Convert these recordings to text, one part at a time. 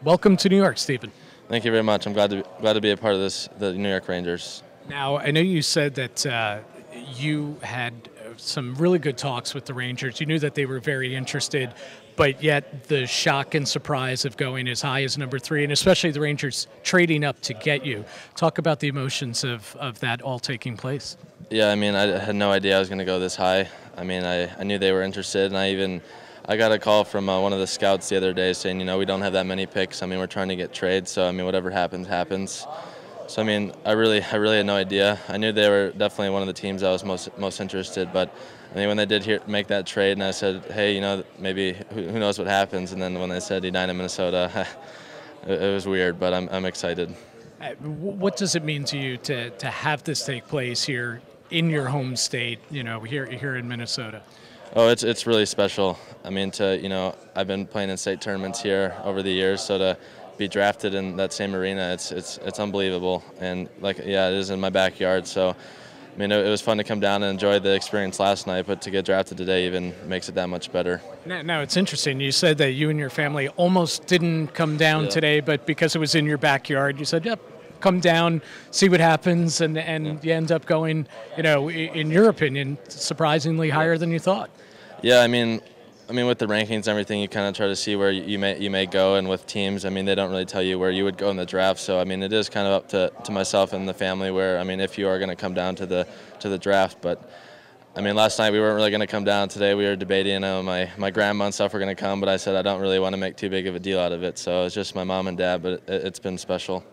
Welcome to New York, Steven. Thank you very much. I'm glad to be a part of the New York Rangers. Now, I know you said that you had some really good talks with the Rangers. You knew that they were very interested, but yet the shock and surprise of going as high as number 3, and especially the Rangers trading up to get you. Talk about the emotions of that all taking place. Yeah, I mean, I had no idea I was going to go this high. I mean, I knew they were interested, and I got a call from one of the scouts the other day saying, we don't have that many picks. I mean, we're trying to get trades, so I mean, whatever happens, happens. So I mean, I really had no idea. I knew they were definitely one of the teams I was most interested, but I mean, when they did make that trade, and I said, hey, maybe who knows what happens, and then when they said Edina, Minnesota, it was weird, but I'm excited. What does it mean to you to have this take place here in your home state? Here in Minnesota. Oh, it's really special. I mean, I've been playing in state tournaments here over the years, so to be drafted in that same arena, it's unbelievable. And it is in my backyard. So, I mean, it was fun to come down and enjoy the experience last night, but to get drafted today even makes it that much better. Now it's interesting. You said that you and your family almost didn't come down today, but because it was in your backyard, you said, "Yep, come down, see what happens," and you end up going, in your opinion, surprisingly higher than you thought. Yeah, I mean, with the rankings and everything, you kind of try to see where you may go, and with teams, I mean, they don't really tell you where you would go in the draft. So, I mean, it is kind of up to myself and the family where, I mean, if you are going to come down to the draft. But, I mean, last night we weren't really going to come down. Today we were debating. My grandma and stuff were going to come, but I said I don't really want to make too big of a deal out of it. So it's just my mom and dad, but it's been special.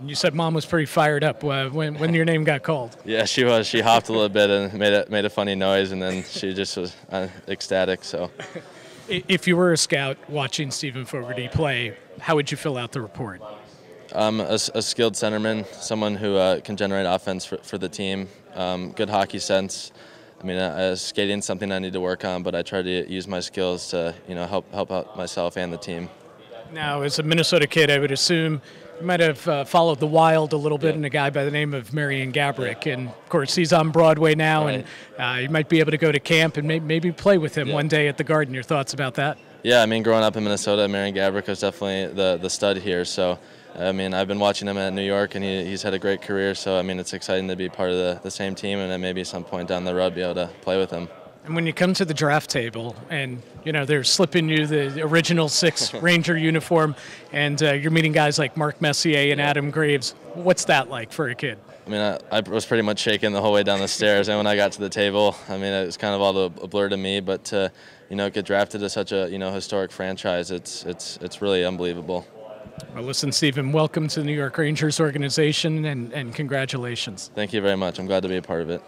You said Mom was pretty fired up when your name got called. Yeah, she was. She hopped a little bit and made a funny noise, and then she just was ecstatic. So, if you were a scout watching Steven Fogarty play, how would you fill out the report? A skilled centerman, someone who can generate offense for the team. Good hockey sense. I mean, skating is something I need to work on, but I try to use my skills to help out myself and the team. Now, as a Minnesota kid, I would assume you might have followed the Wild a little bit, and a guy by the name of Marian Gaborik. And, of course, he's on Broadway now, right. And you might be able to go to camp and maybe play with him one day at the Garden. Your thoughts about that? Yeah, I mean, growing up in Minnesota, Marian Gaborik was definitely the stud here. So, I mean, I've been watching him at New York, and he's had a great career. So, I mean, it's exciting to be part of the same team, and then maybe some point down the road be able to play with him. And when you come to the draft table and, they're slipping you the original 6 Ranger uniform and you're meeting guys like Mark Messier and Adam Graves, what's that like for a kid? I mean, I was pretty much shaking the whole way down the stairs, and when I got to the table, I mean, it was kind of all a blur to me, but to, get drafted to such a, historic franchise, it's really unbelievable. Well, listen, Steven, welcome to the New York Rangers organization, and congratulations. Thank you very much. I'm glad to be a part of it.